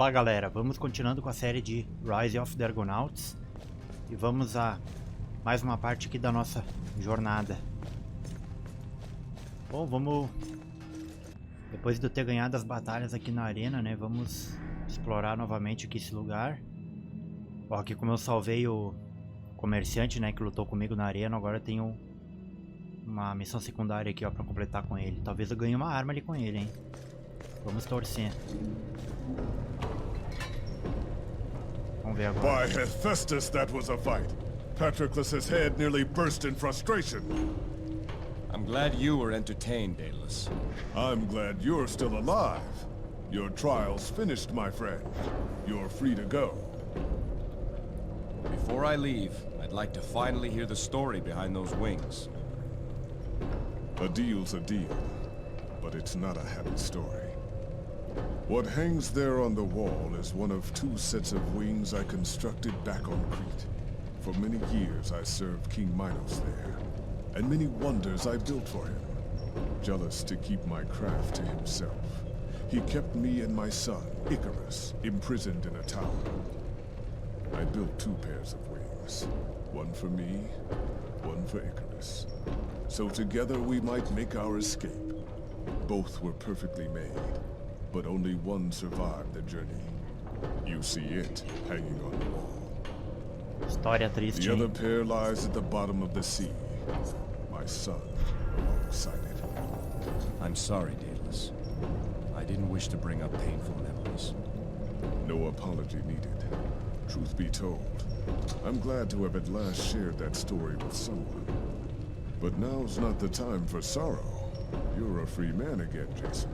Fala galera, vamos continuando com a série de Rise of the Argonauts e vamos a mais uma parte aqui da nossa jornada. Bom, vamos, depois de eu ter ganhado as batalhas aqui na arena, né, vamos explorar novamente aqui esse lugar. Ó, aqui como eu salvei o comerciante, né, que lutou comigo na arena, agora eu tenho uma missão secundária aqui, ó, pra completar com ele. Talvez eu ganhe uma arma ali com ele, hein. Vamos torcer. Vamos ver agora. By Hephaestus, that was a fight. Patroclus' head nearly burst in frustration. I'm glad you were entertained, Daedalus. I'm glad you're still alive. Your trial's finished, my friend. You're free to go. Before I leave, I'd like to finally hear the story behind those wings. A deal's a deal, but it's not a happy story. What hangs there on the wall is one of two sets of wings I constructed back on Crete. For many years I served King Minos there, and many wonders I built for him. Jealous to keep my craft to himself, he kept me and my son, Icarus, imprisoned in a tower. I built two pairs of wings, one for me, one for Icarus. So together we might make our escape. Both were perfectly made, but only one survived the journey. You see it hanging on the wall. História triste. The other pair lies at the bottom of the sea. My son, alongside it. I'm sorry, Daedalus. I didn't wish to bring up painful memories. No apology needed. Truth be told, I'm glad to have at last shared that story with someone. But now's not the time for sorrow. You're a free man again, Jason.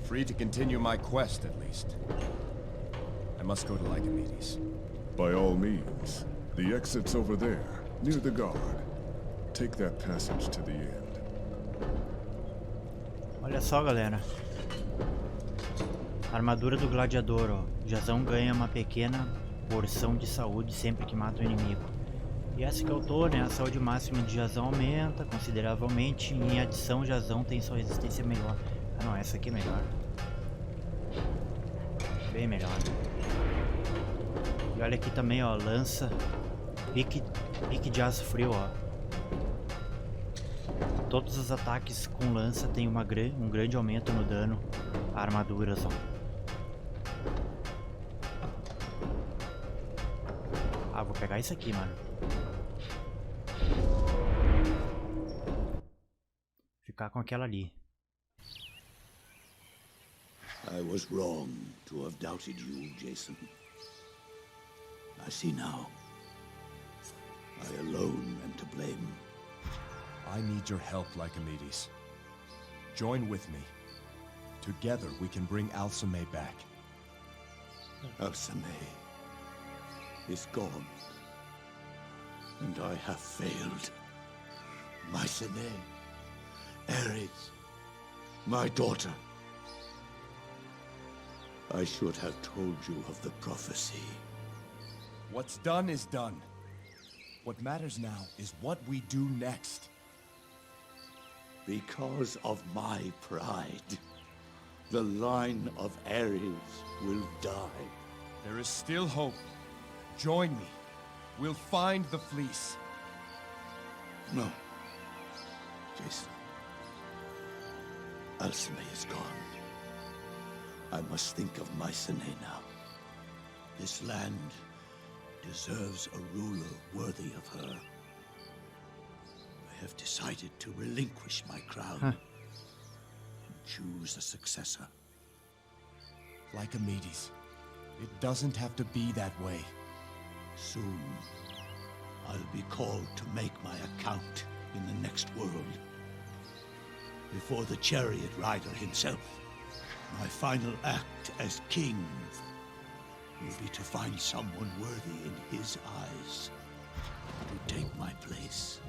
Free to continue my quest, at least. I must go to Lycomedes. By all means. The exit's over there, near the guard. Take that passage to the end. Olha só, galera. Armadura do gladiador, ó. Jasão ganha uma pequena porção de saúde sempre que mata o inimigo. E essa que eu tô, né? A saúde máxima de Jasão aumenta consideravelmente. Em adição, Jasão tem sua resistência melhor. Ah não, essa aqui é melhor. Bem melhor. E olha aqui também, ó, lança, pique de aço frio, ó. Todos os ataques com lança tem um grande aumento no dano a armaduras, ó. Ah, vou pegar isso aqui, mano. Ficar com aquela ali. I was wrong to have doubted you, Jason. I see now. I alone am to blame. I need your help, Lycomedes. Join with me. Together we can bring Alcime back. Alcime is gone. And I have failed. Mycenae, Ares, my daughter. I should have told you of the prophecy. What's done is done. What matters now is what we do next. Because of my pride, the line of Ares will die. There is still hope. Join me. We'll find the fleece. No. Jason. Alcime is gone. I must think of Mycenae now. This land deserves a ruler worthy of her. I have decided to relinquish my crown and choose a successor. Lycomedes, it doesn't have to be that way. Soon, I'll be called to make my account in the next world. Before the chariot rider himself, my final act as king will be to find someone worthy in his eyes to take my place.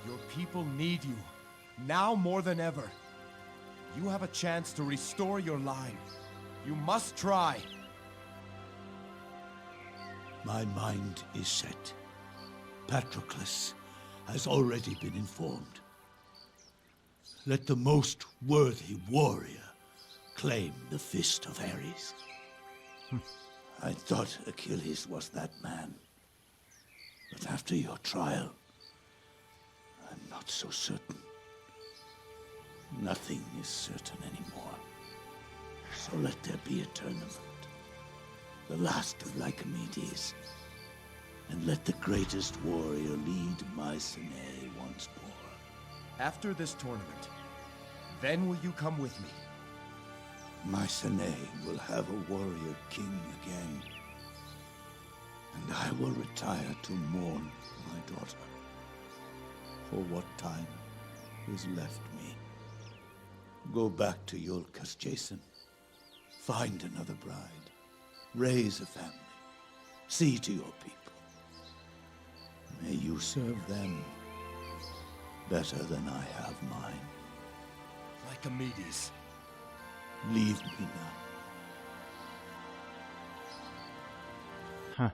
Your people need you, now more than ever. You have a chance to restore your line. You must try. My mind is set. Patroclus has already been informed. Let the most worthy warrior claim the fist of Ares. I thought Achilles was that man. But after your trial, I'm not so certain. Nothing is certain anymore. So let there be a tournament. The last of Lycomedes. And let the greatest warrior lead Mycenae once more. After this tournament, then will you come with me? Mycenae will have a warrior king again. And I will retire to mourn my daughter. For what time is left me. Go back to Iolcus, Jason. Find another bride. Raise a family. See to your people. May you serve them better than I have mine. Lycomedes. Leave me now. Huh.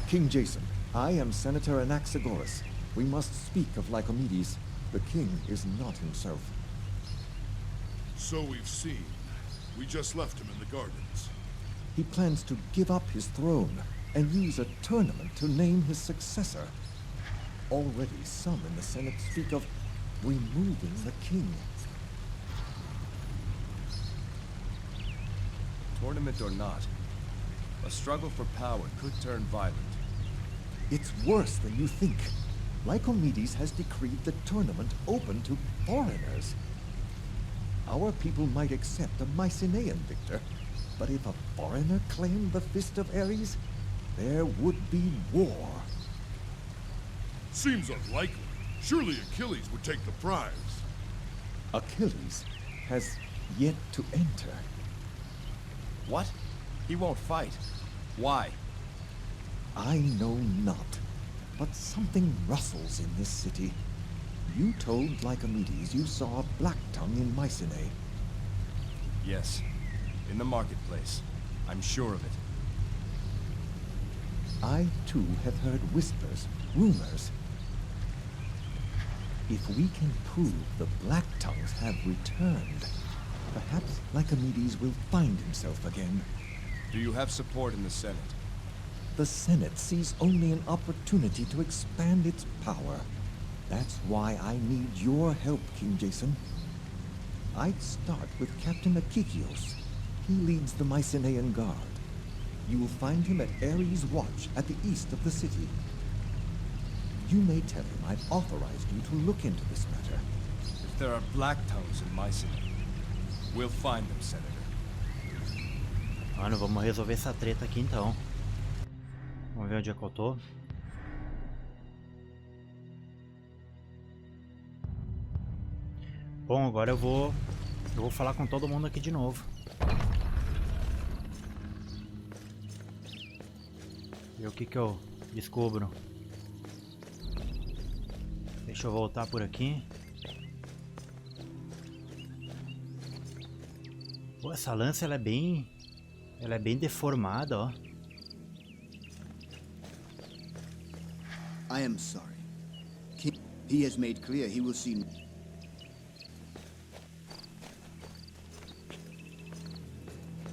King Jason, I am Senator Anaxagoras. We must speak of Lycomedes. The king is not himself. So we've seen. We just left him in the gardens. He plans to give up his throne and use a tournament to name his successor. Already some in the Senate speak of removing the king. Tournament or not, a struggle for power could turn violent. It's worse than you think. Lycomedes has decreed the tournament open to foreigners. Our people might accept a Mycenaean victor, but if a foreigner claimed the fist of Ares, there would be war. Seems unlikely. Surely Achilles would take the prize. Achilles has yet to enter. What? He won't fight. Why? I know not, but something rustles in this city. You told Lycomedes you saw a black tongue in Mycenae. Yes. In the marketplace. I'm sure of it. I, too, have heard whispers, rumors. If we can prove the black tongues have returned, perhaps Lycomedes will find himself again. Do you have support in the Senate? The Senate sees only an opportunity to expand its power. That's why I need your help, King Jason. I'd start with Captain Akikios. He leads the Mycenaean Guard. You will find him at Ares' Watch at the east of the city. You may tell him I've authorized you to look into this matter. If there are black tongues in Mycenae, we'll find them, Senator. Mano, vamos resolver essa treta aqui então. Vamos ver onde é que eu tô. Bom, agora eu vou falar com todo mundo aqui de novo. Ver o que eu descubro. Deixa eu voltar por aqui. Pô, essa lança ela é bem deformada, ó. I am sorry. He has made clear he will see.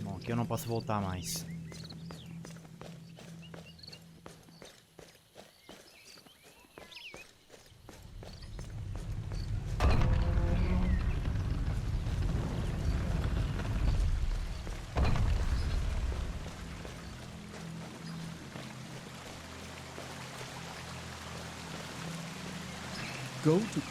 Bom, aqui eu não posso voltar mais. Go to...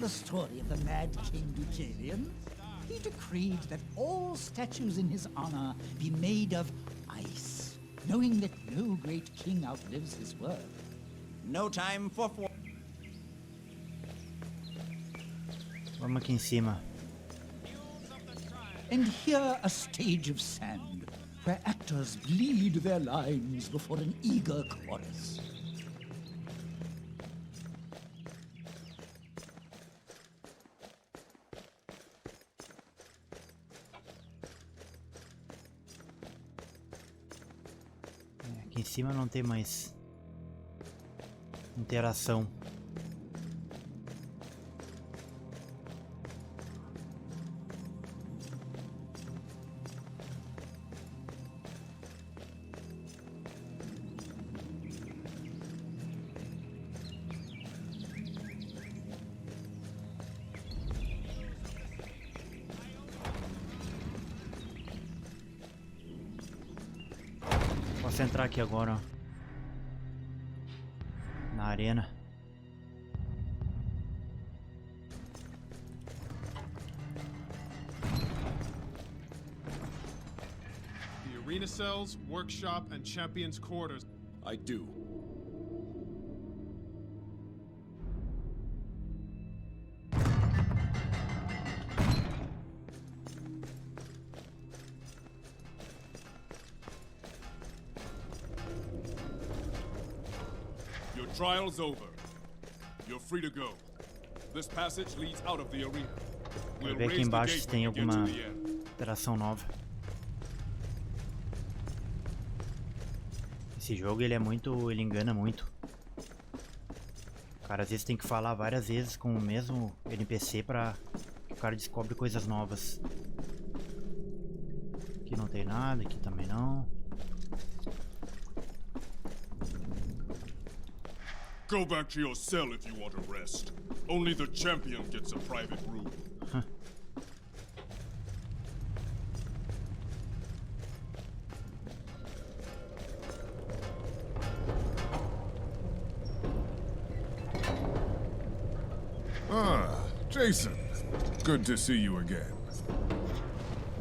the story of the mad King Deucalion? He decreed that all statues in his honor be made of ice, knowing that no great king outlives his work. No time for... Vamos aqui em cima. And here a stage of sand, where actors bleed their lines before an eager chorus. Aqui em cima não tem mais interação. Posso entrar aqui agora, ó, na arena. The arena cells, workshop, and champions' quarters. I do. Your trial's over. You're free to go. This passage leads out of the arena. Vou ver aqui embaixo se tem alguma interação nova. Esse jogo ele ele engana muito. O cara às vezes tem que falar várias vezes com o mesmo NPC pra que o cara descobre coisas novas. Aqui não tem nada, aqui também não. Go back to your cell if you want to rest. Only the champion gets a private room. Jason, good to see you again.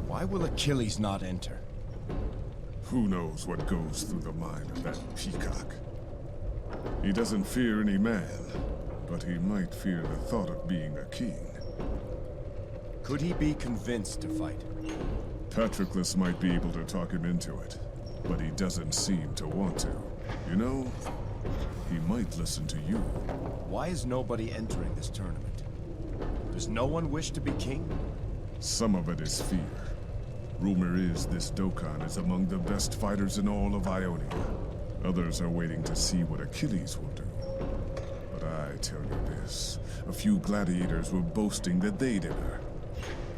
Why will Achilles not enter? Who knows what goes through the mind of that peacock? He doesn't fear any man, but he might fear the thought of being a king. Could he be convinced to fight? Patroclus might be able to talk him into it, but he doesn't seem to want to. You know, he might listen to you. Why is nobody entering this tournament? Does no one wish to be king? Some of it is fear. Rumor is this Dokkan is among the best fighters in all of Ionia. Others are waiting to see what Achilles will do. But I tell you this, a few gladiators were boasting that they did her.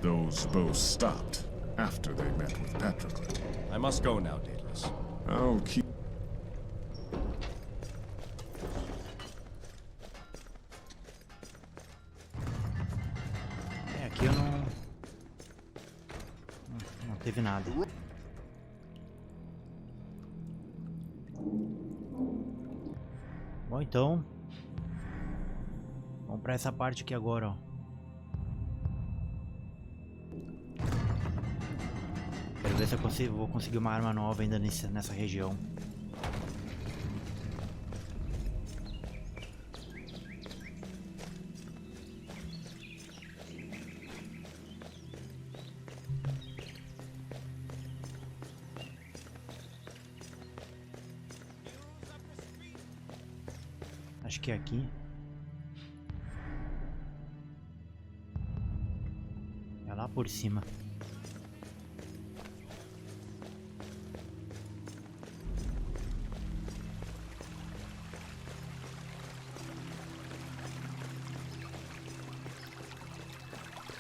Those boasts stopped after they met with Patroclus. I must go now, Daedalus. I'll keep... Aqui eu não teve nada. Bom, então vamos para essa parte aqui agora, ó. Quero ver se eu vou conseguir uma arma nova ainda nessa região. Acho que é aqui. É lá por cima.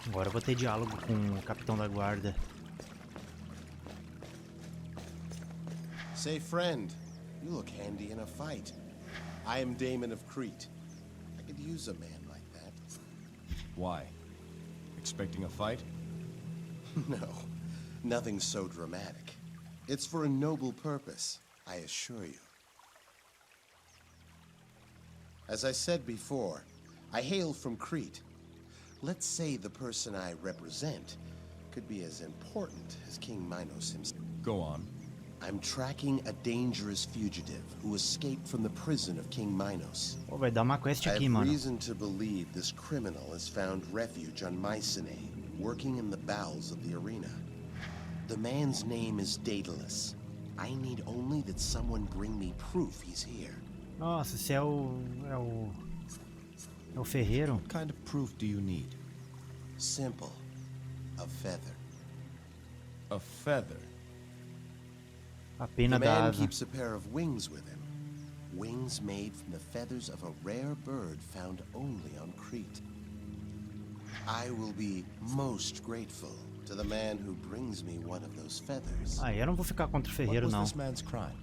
Agora eu vou ter diálogo com o capitão da guarda. Say, friend, you look handy in a fight. I am Damon of Crete. I could use a man like that. Why? Expecting a fight? No, nothing so dramatic. It's for a noble purpose, I assure you. As I said before, I hail from Crete. Let's say the person I represent could be as important as King Minos himself. Go on. I'm tracking a dangerous fugitive who escaped from the prison of King Minos. Pô, vai dar uma quest I aqui, have mano. reason to believe this criminal has found refuge on Mycenae, working in the bowels of the arena. The man's name is Daedalus. I need only that someone bring me proof he's here. Nossa, esse é o ferreiro. What kind of proof do you need? Simple. A feather. A feather. A pena The da man asa. keeps a pair of wings with him. Wings made from the feathers of a rare bird found only on Crete. I will be most grateful to the man who brings me one of those feathers. Ah, eu não vou ficar contra o ferreiro, What was não. this man's crime?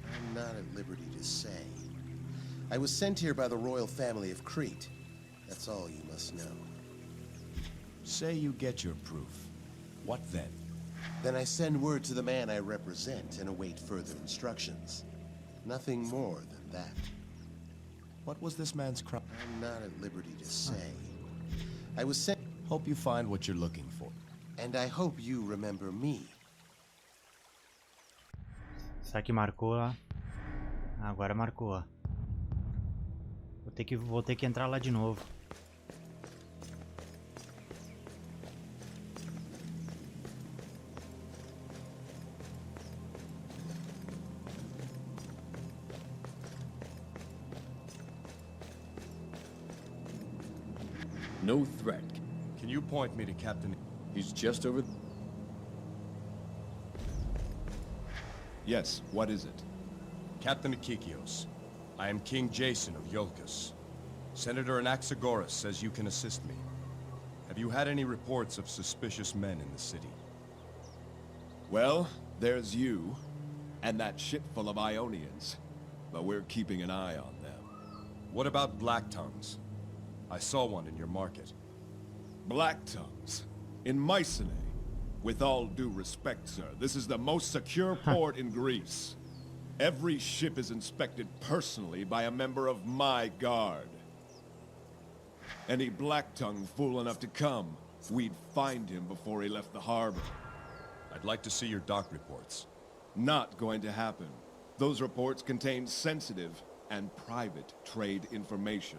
I'm not at liberty to say. I was sent here by the royal family of Crete. That's all you must know. Say you get your proof. What then? Then I send word to the man I represent and await further instructions. Nothing more than that. What was this man's crime? I'm not at liberty to say. I was sent, Hope you find what you're looking for. and I hope you remember me. Será que marcou lá? Ah, agora marcou, ó. Vou ter que entrar lá de novo. No threat. Can you point me to Captain? He's just over. Yes, what is it? Captain Akikios. I am King Jason of Iolcus. Senator Anaxagoras says you can assist me. Have you had any reports of suspicious men in the city? Well, there's you, and that ship full of Ionians. But we're keeping an eye on them. What about Black Tongues? I saw one in your market. Black Tongues? In Mycenae? With all due respect, sir, this is the most secure port in Greece. Every ship is inspected personally by a member of my guard. Any Black Tongue fool enough to come, we'd find him before he left the harbor. I'd like to see your dock reports. Not going to happen. Those reports contain sensitive and private trade information.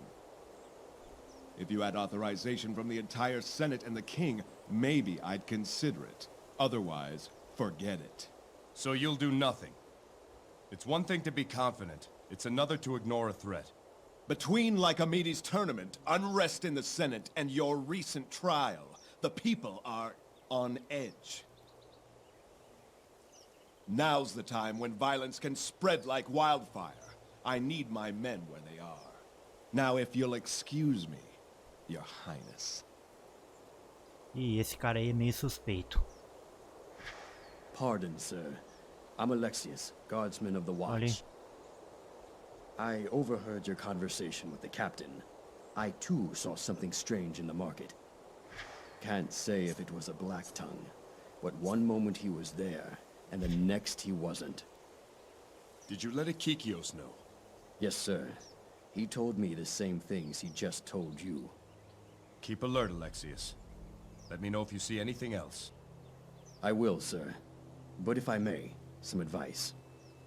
If you had authorization from the entire Senate and the King, maybe I'd consider it. Otherwise, forget it. So you'll do nothing? It's one thing to be confident. It's another to ignore a threat. Between Lycomedes' tournament, unrest in the Senate, and your recent trial, the people are on edge. Now's the time when violence can spread like wildfire. I need my men where they are. Now, if you'll excuse me, Your Highness. Ih, esse cara aí é meio suspeito. Pardon, sir. I'm Alexius, guardsman of the watch. I overheard your conversation with the captain. I too saw something strange in the market. Can't say if it was a black tongue, but one moment he was there, and the next he wasn't. Did you let Akikios know? Yes, sir. He told me the same things he just told you. Keep alert, Alexius. Let me know if you see anything else. I will, sir. But if I may, some advice.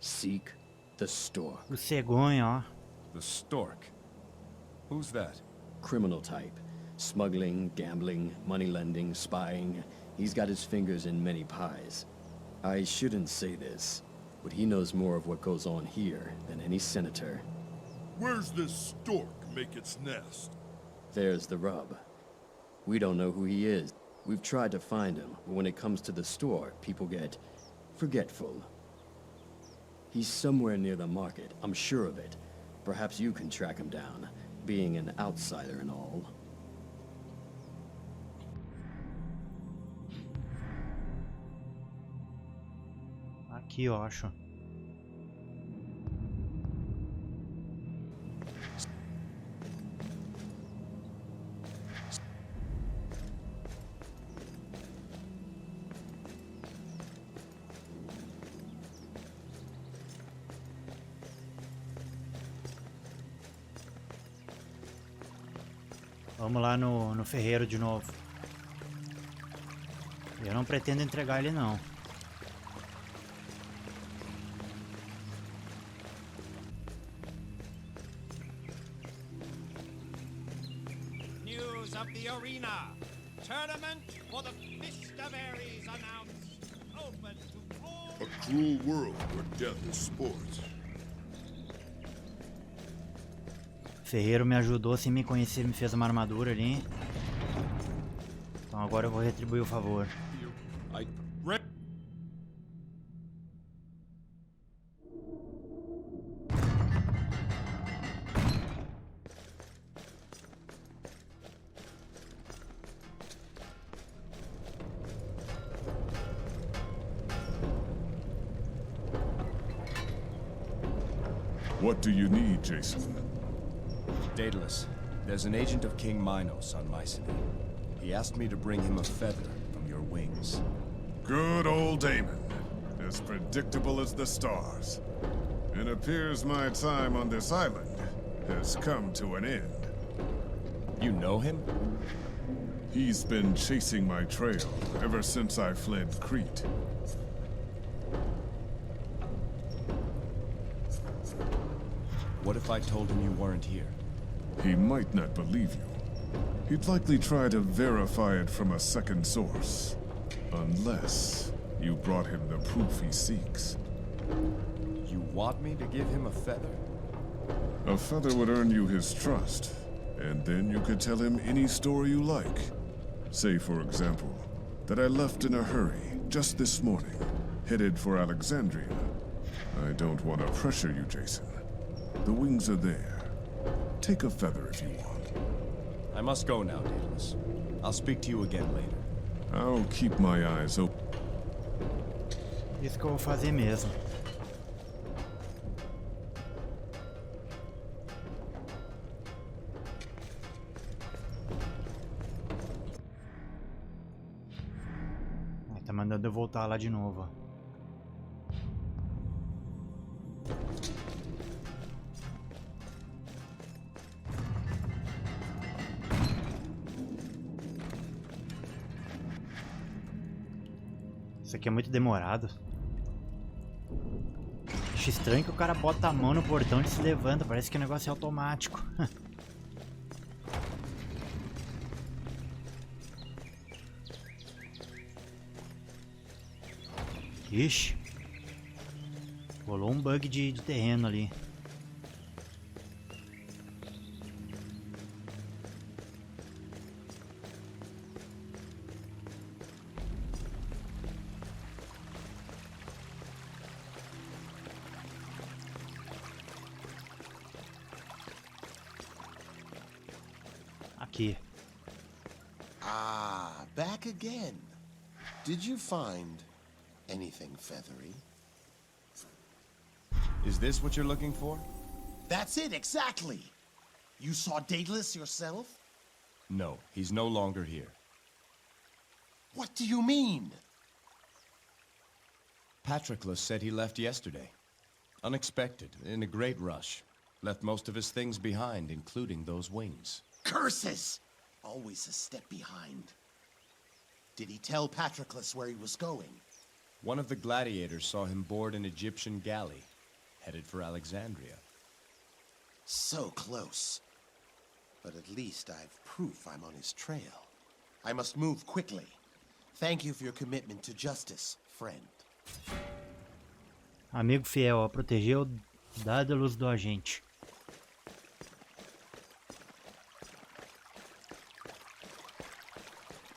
Seek the stork. O cegonha, ó. The stork? Who's that? Criminal type. Smuggling, gambling, money lending, spying. He's got his fingers in many pies. I shouldn't say this, but he knows more of what goes on here than any senator. Where's this stork make its nest? There's the rub. We don't know who he is. We've tried to find him, but when it comes to the store, people get forgetful. He's somewhere near the market, I'm sure of it. Perhaps you can track him down, being an outsider and all. Aqui, eu acho. Vamos lá no ferreiro de novo. Eu não pretendo entregar ele não. News of the arena. Tournament for the Fist of Ares announced. Open to all. A cruel world where death is sport. Ferreiro me ajudou sem me conhecer, me fez uma armadura ali. Então agora eu vou retribuir o favor. What do you need, Jason? Daedalus, there's an agent of King Minos on Mycenae. He asked me to bring him a feather from your wings. Good old Damon. As predictable as the stars. It appears my time on this island has come to an end. You know him? He's been chasing my trail ever since I fled Crete. What if I told him you weren't here? He might not believe you. He'd likely try to verify it from a second source. Unless you brought him the proof he seeks. You want me to give him a feather? A feather would earn you his trust, and then you could tell him any story you like. Say, for example, that I left in a hurry just this morning, headed for Alexandria. I don't want to pressure you, Jason. The wings are there. Take a feather if you want. I must go now, Daedalus. I'll speak to you again later. I'll keep my eyes open. Isso que eu vou fazer mesmo. Tá mandando eu voltar lá de novo. Isso aqui é muito demorado. Acho estranho que o cara bota a mão no portão e se levanta. Parece que o negócio é automático. Ixi. Rolou um bug de terreno ali. Aqui. Ah, back again. Did you find anything feathery? Is this what you're looking for? That's it, exactly. You saw Daedalus yourself? No, he's no longer here. What do you mean? Patroclus said he left yesterday. Unexpected, in a great rush. Left most of his things behind, including those wings. Curses! Always a step behind. Did he tell Patroclus where he was going? One of the gladiators saw him board an Egyptian galley, headed for Alexandria. So close. But at least I've proof I'm on his trail. I must move quickly. Thank you for your commitment to justice, friend. Amigo fiel, protegeu Daedalus do agente.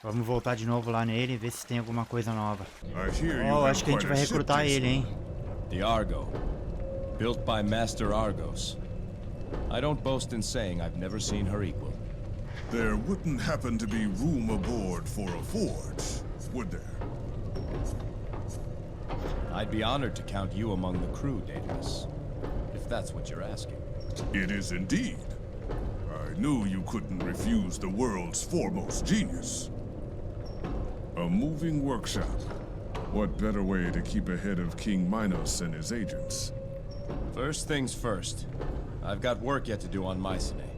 Vamos voltar de novo lá nele e ver se tem alguma coisa nova. Oh, acho que a gente vai recrutar ele, hein? The Argo, built by Master Argos. I don't boast in saying I've never seen her equal. There wouldn't happen to be room aboard for a forge, would there? I'd be honored to count you among the crew, Daedalus, if that's what you're asking. It is indeed. I knew you couldn't refuse the world's foremost genius. A moving workshop. What better way to keep ahead of King Minos and his agents? First things first. I've got work yet to do on Mycenae.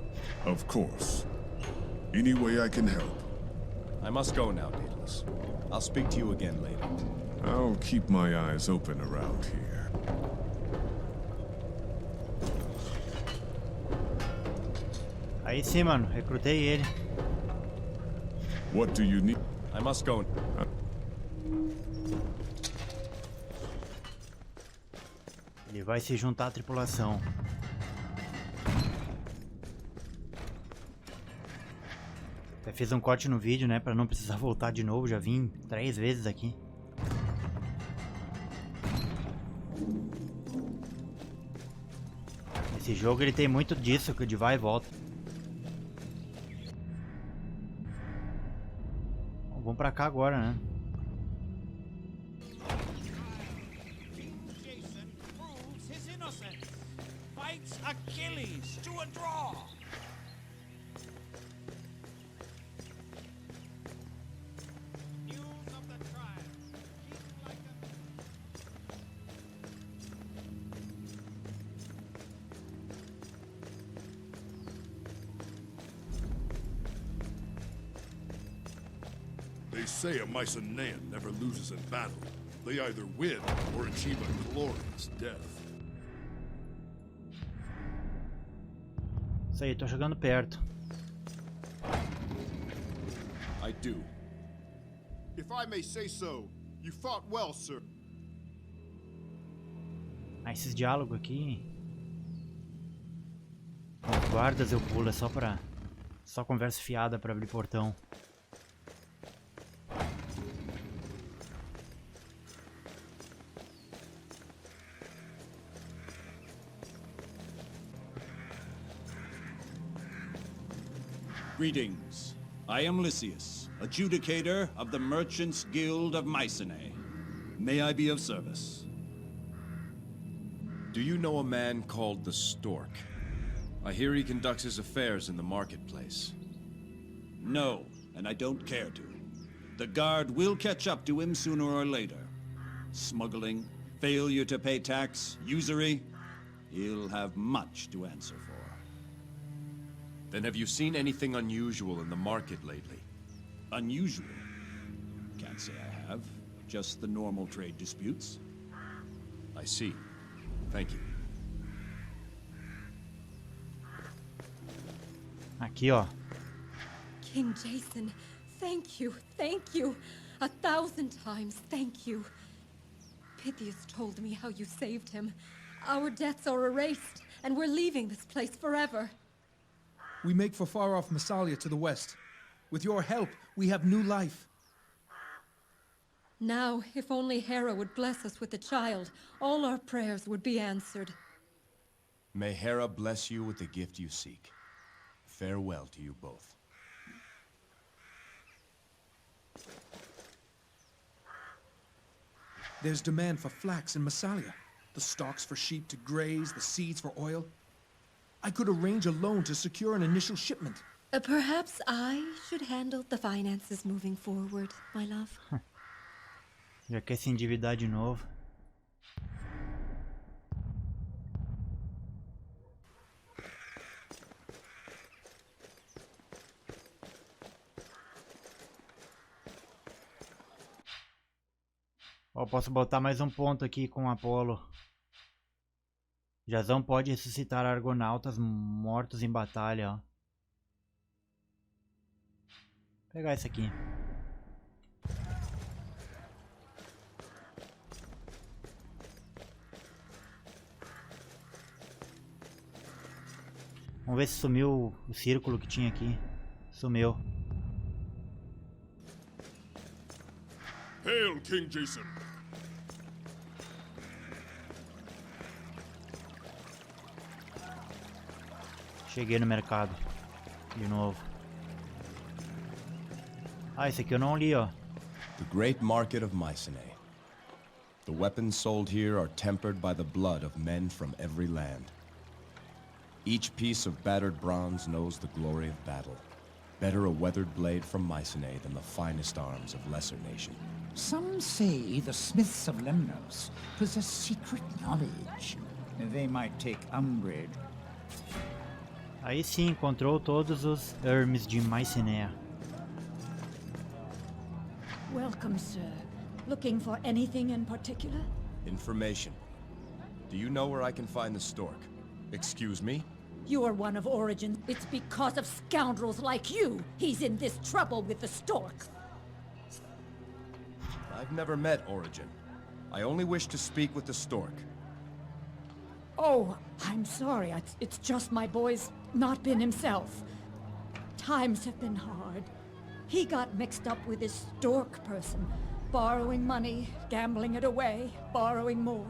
Of course. Any way I can help? I must go now, Daedalus. I'll speak to you again later. I'll keep my eyes open around here. Aí sim, mano. Recrutei ele. What do you need? I must go. Ele vai se juntar à tripulação. Até fiz um corte no vídeo, né? Pra não precisar voltar de novo. Já vim 3 vezes aqui. Esse jogo ele tem muito disso, de vai e volta. Bom, vamos pra cá agora, né? Jason proves his innocence. Fights Achilles to a draw. News of the trial. King like a... They say a Mycenaean never loses in battle. They either win or achieve a glorious death. Isso aí, tô chegando perto. I do. If I may say so, you fought well, sir. Ah, esses diálogos aqui. Com os guardas eu pulo, é só pra. Só conversa fiada pra abrir portão. Greetings. I am Lysias, adjudicator of the Merchants Guild of Mycenae. May I be of service? Do you know a man called the Stork? I hear he conducts his affairs in the marketplace. No, and I don't care to. The guard will catch up to him sooner or later. Smuggling, failure to pay tax, usury. He'll have much to answer for. Then have you seen anything unusual in the market lately? Unusual? Can't say I have. Just the normal trade disputes. I see. Thank you. Aqui, ó. King Jason, thank you, thank you. 1,000 times thank you. Pythias told me how you saved him. Our debts are erased, and we're leaving this place forever. We make for far-off Massalia to the west. With your help, we have new life. Now, if only Hera would bless us with a child, all our prayers would be answered. May Hera bless you with the gift you seek. Farewell to you both. There's demand for flax in Massalia. The stalks for sheep to graze, the seeds for oil. I could arrange a loan to secure an initial shipment. Perhaps I should handle the finances moving forward, my love. Já quer se endividar de novo. Ó, posso botar mais um ponto aqui com Apolo. Jasão pode ressuscitar Argonautas mortos em batalha, ó. Vou pegar esse aqui. Vamos ver se sumiu o círculo que tinha aqui. Sumiu. Hail, King Jason! Cheguei no mercado. De novo. Ah, esse aqui eu não li, ó. The Great Market of Mycenae. The weapons sold here are tempered by the blood of men from every land. Each piece of battered bronze knows the glory of battle. Better a weathered blade from Mycenae than the finest arms of lesser nation. Some say the smiths of Lemnos possess secret knowledge. They might take umbrage. Aí sim, encontrou todos os Hermes de Mycenae. Welcome, sir. Looking for anything in particular? Information. Do you know where I can find the stork? Excuse me? You are one of Origin's. It's because of scoundrels like you he's in this trouble with the stork. I've never met Origin. I only wish to speak with the stork. Oh, I'm sorry. It's just my boy's not been himself. Times have been hard. He got mixed up with this stork person, borrowing money, gambling it away, borrowing more.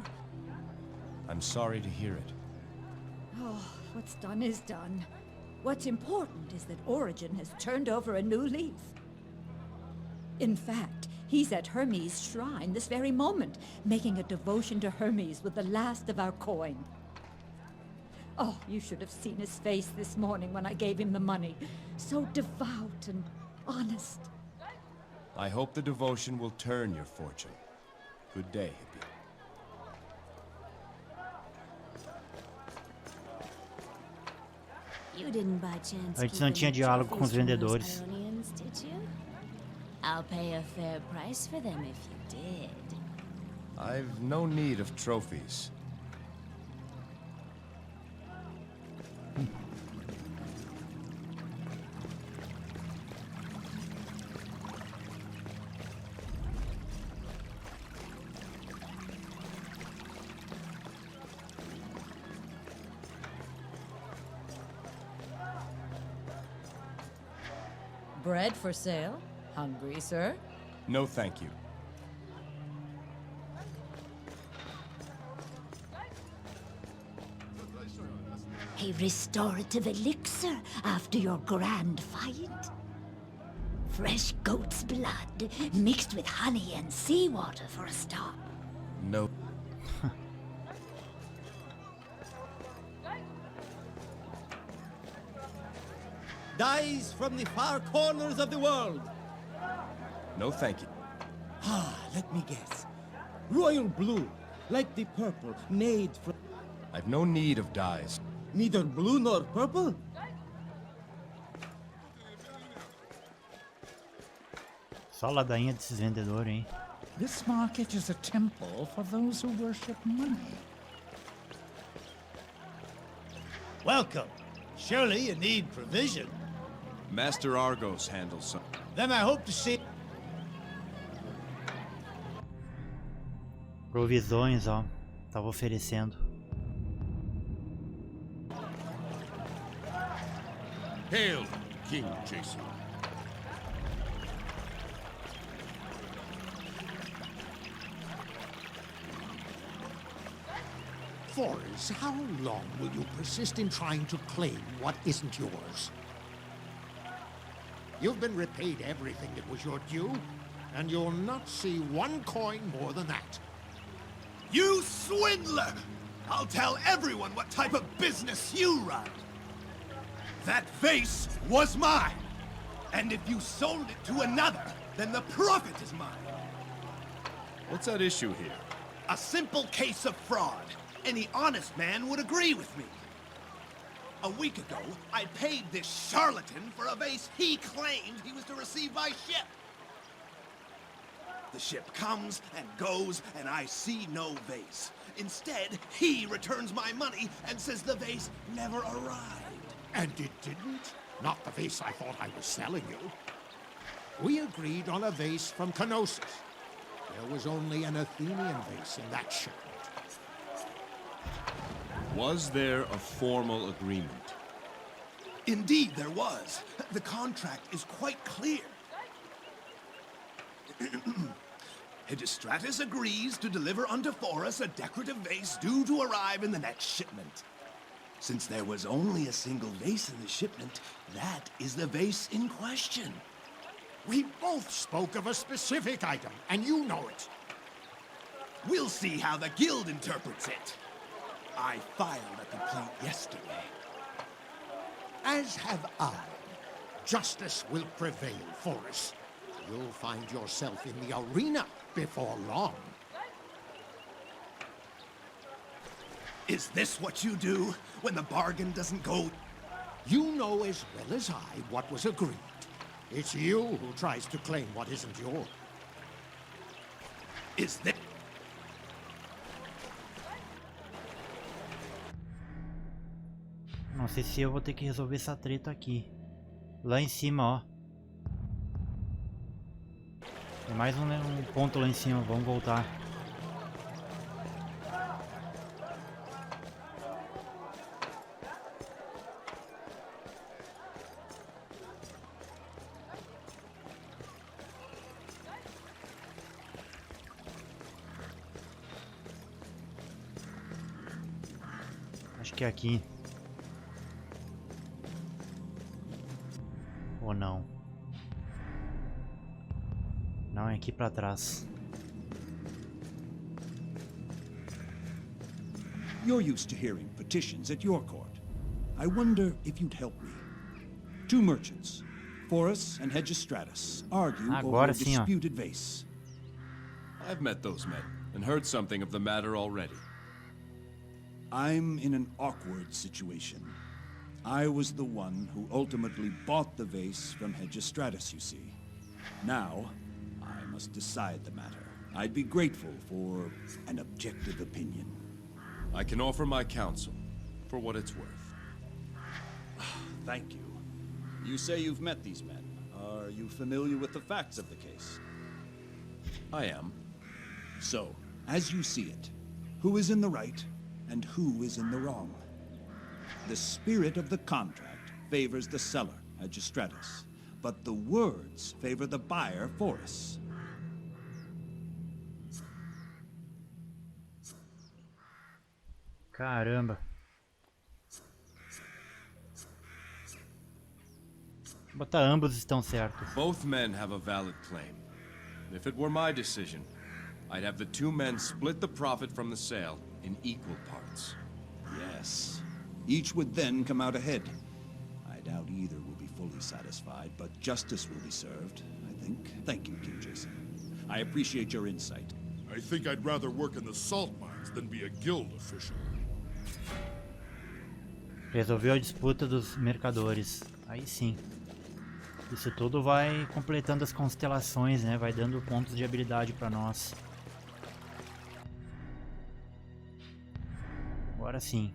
I'm sorry to hear it. Oh, what's done is done. What's important is that Origin has turned over a new leaf. In fact, he's at Hermes' shrine this very moment, making a devotion to Hermes with the last of our coin. Oh, you should have seen his face this morning when I gave him the money. So devout and honest. I hope the devotion will turn your fortune. Good day, hippie. You didn't by chance Antes não tinha diálogo com os vendedores. Did you? I'll pay a fair price for them if you did. I've no need of trophies. Bread for sale? Hungry, sir? No, thank you. A restorative elixir after your grand fight? Fresh goat's blood mixed with honey and seawater for a stop. No. Dyes from the far corners of the world. No, thank you. Ah, let me guess. Royal blue, like the purple, made from... I've no need of dyes. Neither blue nor purple? Só ladainha desses vendedores, hein? This market is a temple for those who worship money. Welcome. Surely you need provision. Master Argos handles some. Then I hope to see... Provisões, ó. Tava oferecendo. Hail, King Jason. Forrest, how long will you persist in trying to claim what isn't yours? You've been repaid everything that was your due, and you'll not see one coin more than that. You swindler! I'll tell everyone what type of business you run. That vase was mine. And if you sold it to another, then the profit is mine. What's at issue here? A simple case of fraud. Any honest man would agree with me. A week ago, I paid this charlatan for a vase he claimed he was to receive by ship. The ship comes and goes, and I see no vase. Instead, he returns my money and says the vase never arrived. And it didn't? Not the vase I thought I was selling you. We agreed on a vase from Knossos. There was only an Athenian vase in that shipment. Was there a formal agreement? Indeed, there was. The contract is quite clear. Hegestratus agrees to deliver unto Forus a decorative vase due to arrive in the next shipment. Since there was only a single vase in the shipment, that is the vase in question. We both spoke of a specific item, and you know it. We'll see how the guild interprets it. I filed a complaint yesterday. As have I. Justice will prevail, Forrest. You'll find yourself in the arena before long. Is this what you do when the bargain doesn't go You know as well as I what was agreed. It's you who tries to claim what isn't yours. Is that... Não sei se eu vou ter que resolver essa treta aqui. Lá em cima, ó. Tem mais um ponto lá em cima, vamos voltar. Acho que é aqui. Ou não? Não, é aqui pra trás. You're used to hearing petitions at your court. I wonder if you'd help me. Two merchants, Forus and Hegestratus, argue over a disputed vase. I've met those men and heard something of the matter already. I'm in an awkward situation. I was the one who ultimately bought the vase from Hegestratus, you see. Now, I must decide the matter. I'd be grateful for an objective opinion. I can offer my counsel, for what it's worth. Thank you. You say you've met these men. Are you familiar with the facts of the case? I am. So, as you see it, who is in the right and who is in the wrong? The spirit of the contract favors the seller, Hegestratus, but the words favor the buyer, Forus. Caramba. Botar ambos estão certos. Both men have a valid claim. If it were my decision, I'd have the two men split the profit from the sale in equal parts. Yes. Each would then come out ahead. I doubt either will be fully satisfied, but justice will be served, I think. Thank you, King Jason. I appreciate your insight. I think I'd rather work in the salt mines than be a guild official. Resolveu a disputa dos mercadores. Aí sim. Isso tudo vai completando as constelações, né? Vai dando pontos de habilidade pra nós. Agora sim.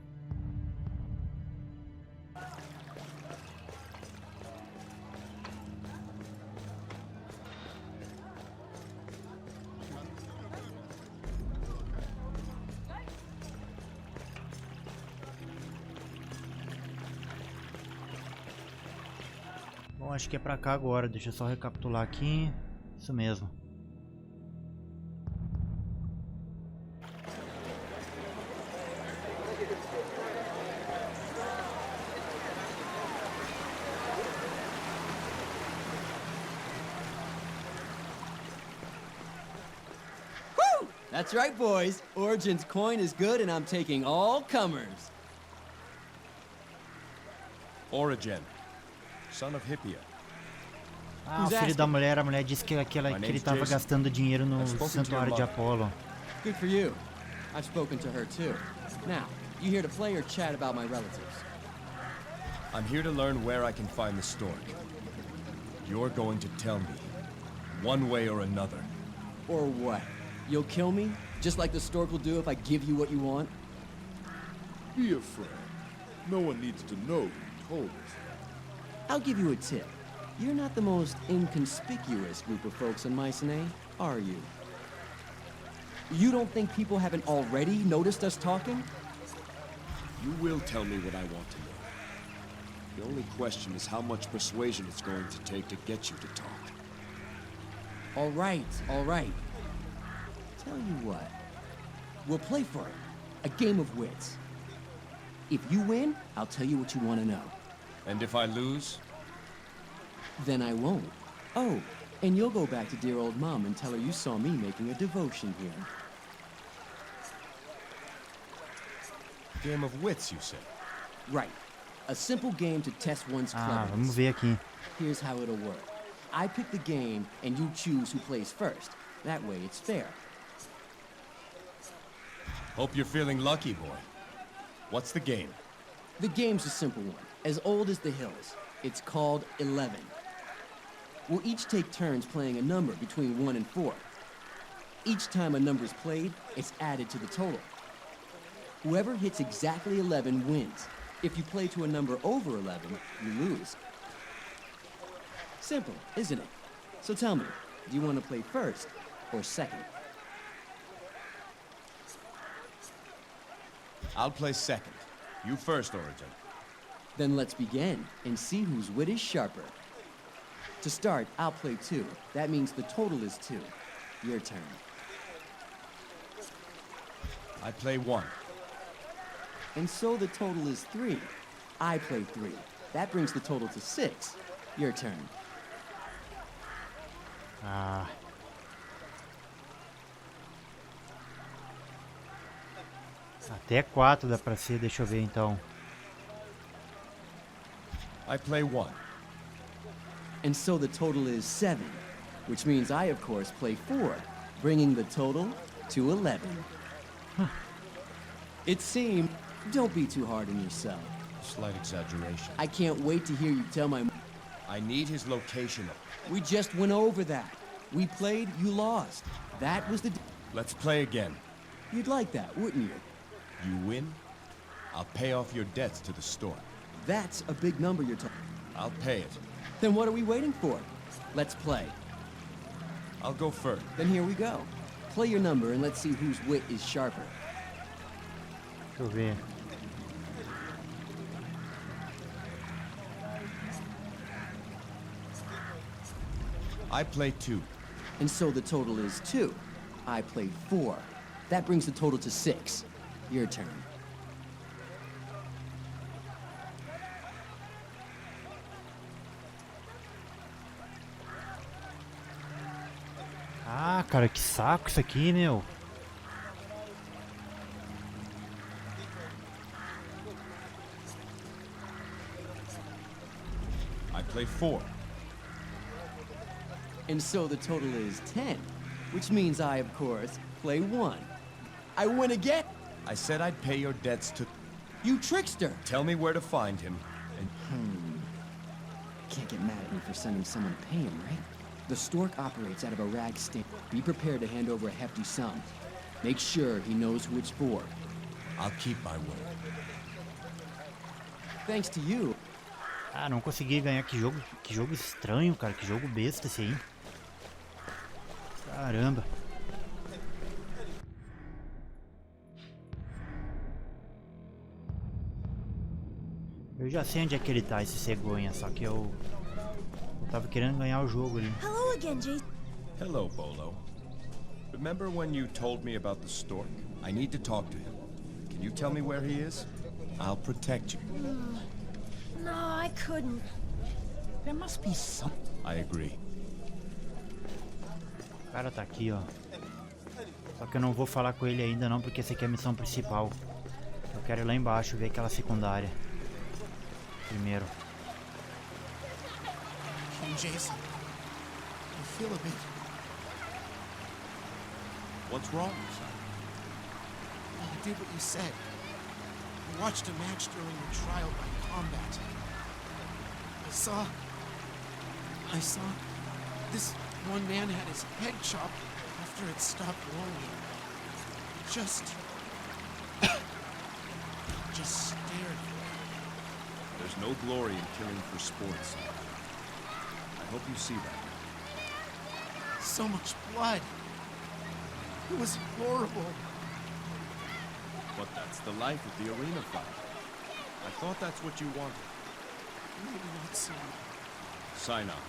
Bom, acho que é pra cá agora. Deixa eu só recapitular aqui. Isso mesmo. That's right, boys. Origin's coin is good, and I'm taking all comers. Origin, son of Hippia. Ah, o filho da mulher, a mulher disse que ele tava gastando dinheiro no santuário de Apolo. Good for you. I've spoken to her too. Now, you here to play or chat about my relatives? I'm here to learn where I can find the stork. You're going to tell me, one way or another. Or what? You'll kill me, just like the stork will do if I give you what you want? Be afraid. No one needs to know you told us. I'll give you a tip. You're not the most inconspicuous group of folks in Mycenae, are you? You don't think people haven't already noticed us talking? You will tell me what I want to know. The only question is how much persuasion it's going to take to get you to talk. All right, all right. Tell you what, we'll play for it. A game of wits. If you win, I'll tell you what you want to know. And if I lose? Then I won't. Oh, and you'll go back to dear old Mom and tell her you saw me making a devotion here. Game of wits, you said? Right. A simple game to test one's cleverness. Vamos ver aqui. Here's how it'll work. I pick the game, and you choose who plays first. That way, it's fair. Hope you're feeling lucky, boy. What's the game? The game's a simple one, as old as the hills. It's called 11. We'll each take turns playing a number between 1 and 4. Each time a number's played, it's added to the total. Whoever hits exactly 11 wins. If you play to a number over 11, you lose. Simple, isn't it? So tell me, do you want to play first or second? I'll play second. You first, Origin. Then let's begin and see whose wit is sharper. To start, I'll play 2. That means the total is 2. Your turn. I play 1. And so the total is 3. I play 3. That brings the total to 6. Your turn. Ah. Até 4 dá pra ser, deixa eu ver então. I play 1. And so the total is 7, which means I, of course, play 4, bringing the total to 11. It seemed... Don't be too hard on yourself. Slight exaggeration. I can't wait to hear you tell my... I need his location. We just went over that. We played, you lost. That was the... Let's play again. You'd like that, wouldn't you? You win, I'll pay off your debts to the store. That's a big number you're talking. I'll pay it. Then what are we waiting for? Let's play. I'll go first. Then here we go. Play your number and let's see whose wit is sharper. Deixa eu ver. I play 2. And so the total is 2. I played 4. That brings the total to 6. Your turn. Ah, cara, que saco isso aqui, meu. I play 4. And so the total is 10, which means I, of course, play 1. I win again! I said I'd pay your debts to... You trickster! Tell me where to find him, and... Can't get mad at me for sending someone to pay him, right? The stork operates out of a rag stand. Be prepared to hand over a hefty sum. Make sure he knows who it's for. I'll keep my word. Thanks to you. Ah, não consegui ganhar. Que jogo estranho, cara. Que jogo besta esse aí. Caramba. Eu já sei onde é que ele tá, esse cegonha, só que eu tava querendo ganhar o jogo ali. Hello again, Jason. Hello, Bolo. Remember when you told me about the stork? I need to talk to him. Can you tell me where he is? I'll protect you. No, I couldn't. There must be some... I agree. O cara tá aqui, ó. Só que eu não vou falar com ele ainda não, porque essa aqui é a missão principal. Eu quero ir lá embaixo ver aquela secundária. Primeiro. King Jason, I feel a bit... What's wrong, son? I did what you said. I watched a match during the trial by combat. I saw this one man had his head chopped after it stopped rolling. Just stared. There's no glory in killing for sport, son. I hope you see that. So much blood. It was horrible. But that's the life of the arena fight. I thought that's what you wanted. Maybe not so. Sign up.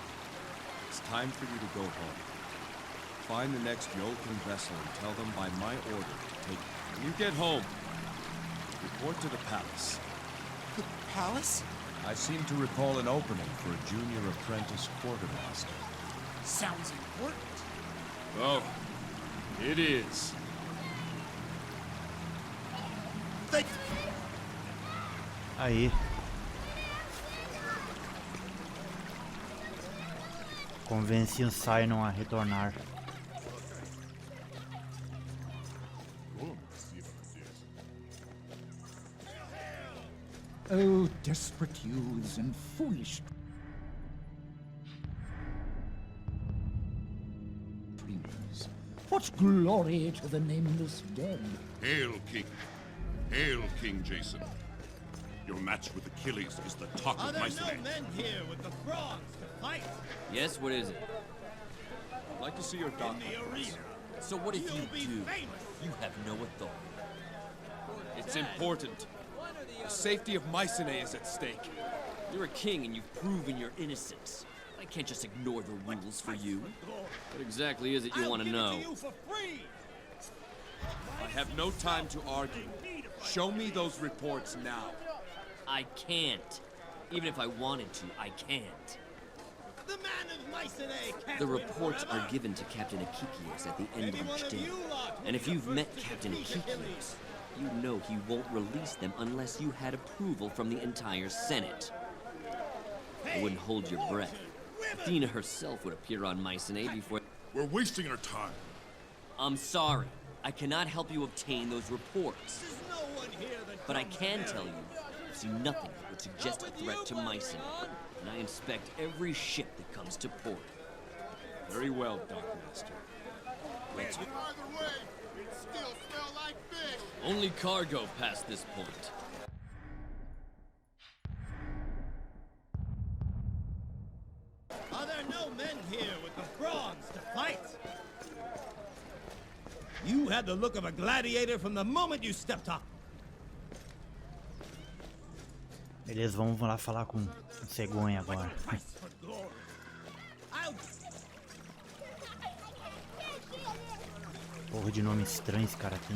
It's time for you to go home. Find the next Yolkin vessel and tell them by my order to take it. When you get home, report to the palace. The palace? I seem to recall an opening for a junior apprentice quartermaster. Sounds important. Oh, it is. Aí. Convenci o Sinon a retornar. Oh, desperate youths and foolish dreamers. What glory to the nameless dead. Hail, King. Hail, King Jason. Your match with Achilles is the talk Are of there Mycenae. no men here with the frogs to fight? Yes, what is it? I'd like to see your doctor. In the arena. So what if You'll you be do? famous. You have no authority. It's important. The safety of Mycenae is at stake. You're a king and you've proven your innocence. I can't just ignore the rules for you. What exactly is it you want to know? I have no time to argue. Show me those reports now. I can't. Even if I wanted to, I can't. The man of Mycenae can't The win reports forever. are given to Captain Akikios at the end Maybe of one each of day. you lot And if will you've met defeat Captain Achilles. Akikios, you know he won't release them unless you had approval from the entire Senate. I wouldn't hold your breath. Athena herself would appear on Mycenae before... We're wasting our time. I'm sorry. I cannot help you obtain those reports. There's no one here that But I comes can very tell you, I see nothing that would suggest a threat to Mycenae. And I inspect every ship that comes to port. Very well, Dockmaster. Let's... Either way, it still smells like fish. Only cargo past this point. Are there no men here with the frogs to fight? You had the look of a gladiator from the moment you stepped up. Beleza, vamos lá falar com o Cegonha agora. Porra de nome estranho esse cara aqui.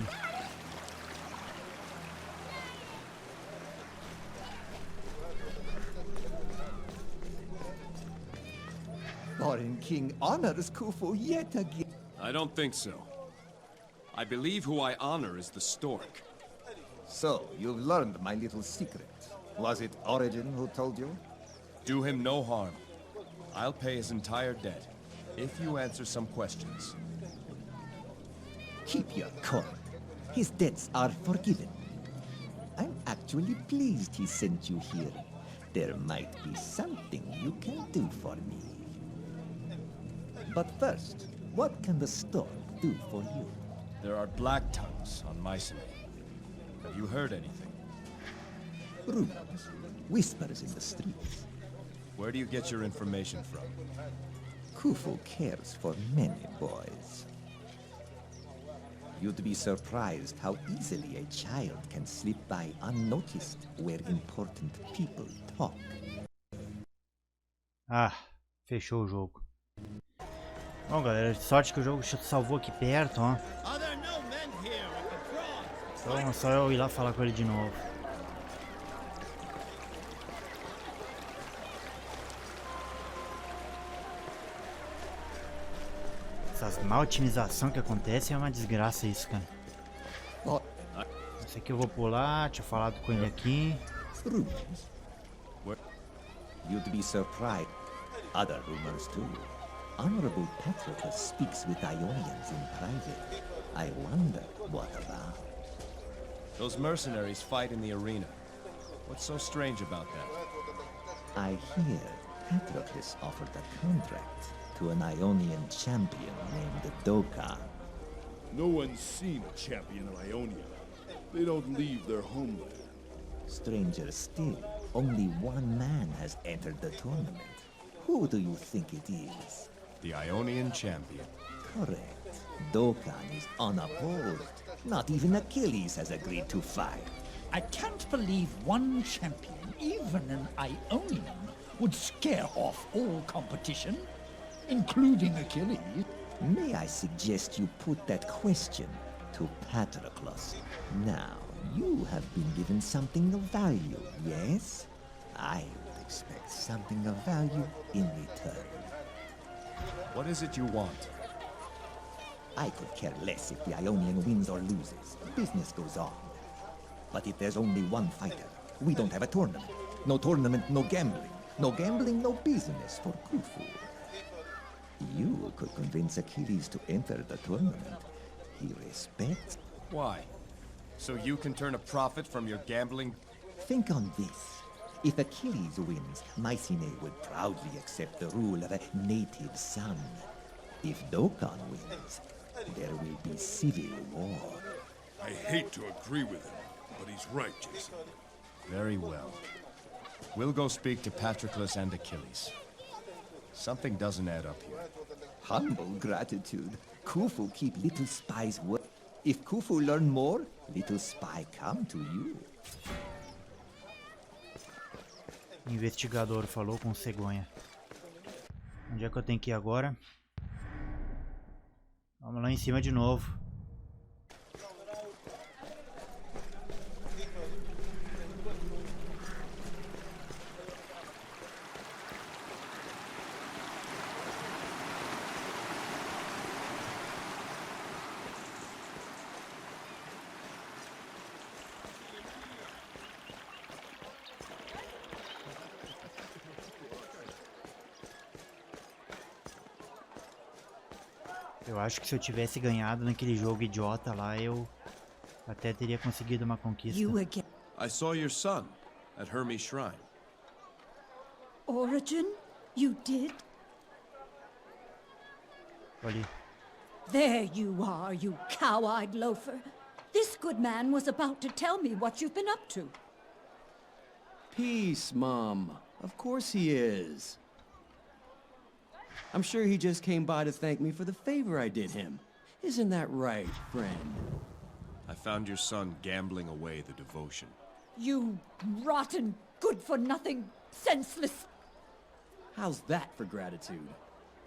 Foreign King honors Khufu yet again. I don't think so. I believe who I honor is the stork. So, you've learned my little secret. Was it Origin who told you? Do him no harm. I'll pay his entire debt, if you answer some questions. Keep your coin. His debts are forgiven. I'm actually pleased he sent you here. There might be something you can do for me. But first, what can the stork do for you? There are black tongues on Mycenae. Have you heard anything? Rumors, whispers in the streets. Where do you get your information from? Khufu cares for many boys. You'd be surprised how easily a child can slip by unnoticed where important people talk. Ah, fechou o jogo. Bom, galera, sorte que o jogo salvou aqui perto, ó. Então é só eu ir lá falar com ele de novo. Essas má otimização que acontece é uma desgraça isso, cara. Esse aqui eu vou pular, tinha falado com ele aqui. You'd be surprised. Other rumors too. Honorable Patroclus speaks with Ionians in private. I wonder what about. Those mercenaries fight in the arena. What's so strange about that? I hear Patroclus offered a contract to an Ionian champion named Doka. No one's seen a champion of Ionia. They don't leave their homeland. Stranger still, only one man has entered the tournament. Who do you think it is? The Ionian champion. Correct. Dokkan is unopposed. Not even Achilles has agreed to fight. I can't believe one champion, even an Ionian, would scare off all competition, including Achilles. May I suggest you put that question to Patroclus? Now, you have been given something of value, yes? I would expect something of value in return. What is it you want? I could care less if the Ionian wins or loses. Business goes on. But if there's only one fighter, we don't have a tournament. No tournament, no gambling. No gambling, no business for Khufu. You could convince Achilles to enter the tournament. He respects... Why? So you can turn a profit from your gambling Think on this. If Achilles wins, Mycenae would proudly accept the rule of a native son. If Dokkan wins, there will be civil war. I hate to agree with him, but he's right, Jason. Very well. We'll go speak to Patroclus and Achilles. Something doesn't add up here. Humble gratitude. Khufu keep little spies work. If Khufu learn more, little spy come to you. Investigador falou com cegonha. Onde é que eu tenho que ir agora? Vamos lá em cima de novo. Eu acho que se eu tivesse ganhado naquele jogo idiota lá, eu até teria conseguido uma conquista. I saw your son at Hermes' shrine. Origin? You did? Ali. There you are, you cow-eyed loafer. This good man was about to tell me what you've been up to. Peace, Mom. Of course he is. I'm sure he just came by to thank me for the favor I did him. Isn't that right, friend? I found your son gambling away the devotion. You rotten, good-for-nothing, senseless... How's that for gratitude?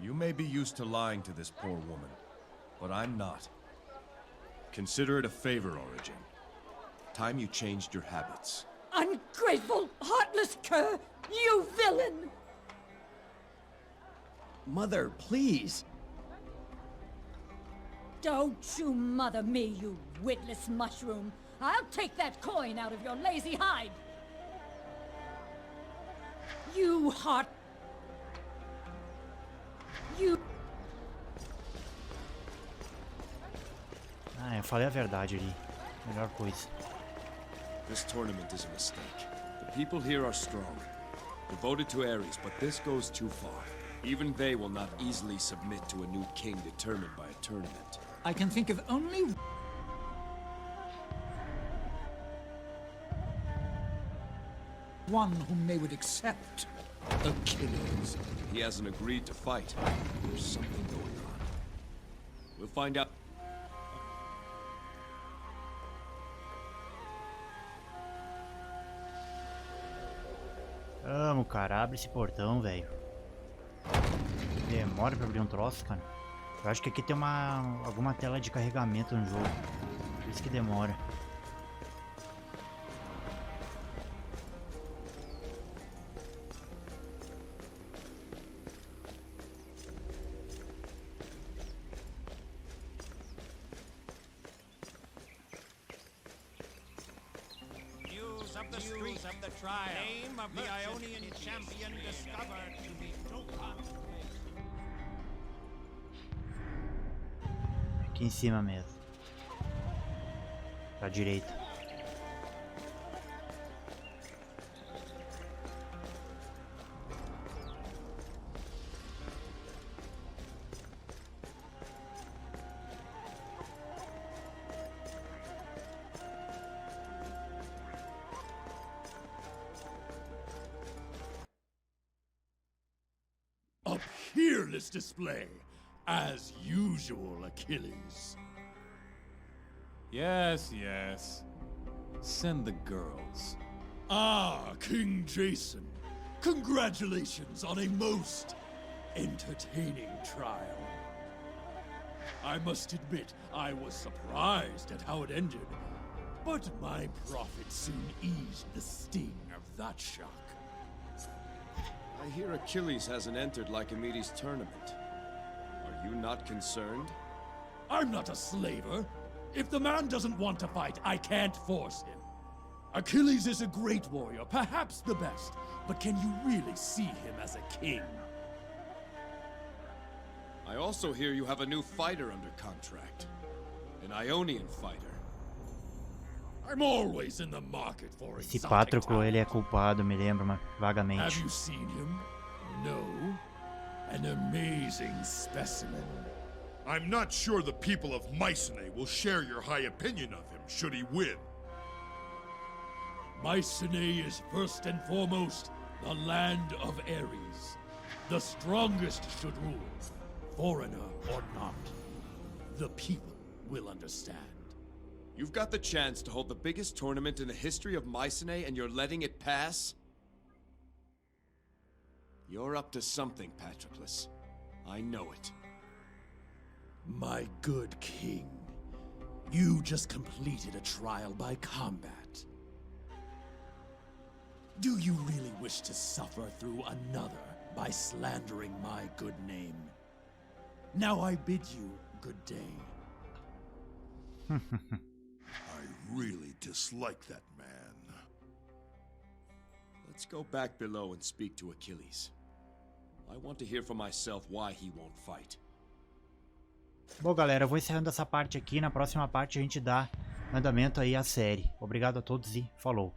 You may be used to lying to this poor woman, but I'm not. Consider it a favor, Origin. Time you changed your habits. Ungrateful, heartless cur! You villain! Mother, please. Don't you mother me, you witless mushroom. I'll take that coin out of your lazy hide. You heart... You... Ah, eu falei a verdade ali. Melhor coisa. This tournament is a mistake. The people here are strong, devoted to Ares, but this goes too far. Even they will not easily submit to a new king determined by a tournament. I can think of only one whom they would accept. Achilles. He hasn't agreed to fight. There's something going on. We'll find out. Vamos, cara, abre esse portão, velho. Demora pra abrir um troço, cara. Eu acho que aqui tem alguma tela de carregamento no jogo. Por isso que demora. News of the streets of the trial. Name of the Ionian champion discovered to be Dokkan. Aqui em cima mesmo. Pra direita. A peerless display. As usual, Achilles. Yes, yes. Send the girls. Ah, King Jason. Congratulations on a most entertaining trial. I must admit, I was surprised at how it ended, but my prophet soon eased the sting of that shock. I hear Achilles hasn't entered Lycomedes' tournament. Are you not concerned? I'm not a slaver. If the man doesn't want to fight, I can't force him. Achilles is a great warrior, perhaps the best, but can you really see him as a king? I also hear you have a new fighter under contract. An Ionian fighter. I'm always in the market for Esse exotic Pátroclo, ele é culpado, me lembro vagamente. Have you seen him? No. An amazing specimen. I'm not sure the people of Mycenae will share your high opinion of him, should he win. Mycenae is first and foremost the land of Ares. The strongest should rule, foreigner or not. The people will understand. You've got the chance to hold the biggest tournament in the history of Mycenae and you're letting it pass? You're up to something, Patroclus. I know it. My good king, you just completed a trial by combat. Do you really wish to suffer through another by slandering my good name? Now I bid you good day. I really dislike that man. Let's go back below and speak to Achilles. I want to hear for myself why he won't fight. Bom, galera, eu vou encerrando essa parte aqui. Na próxima parte a gente dá andamento aí à série. Obrigado a todos e falou.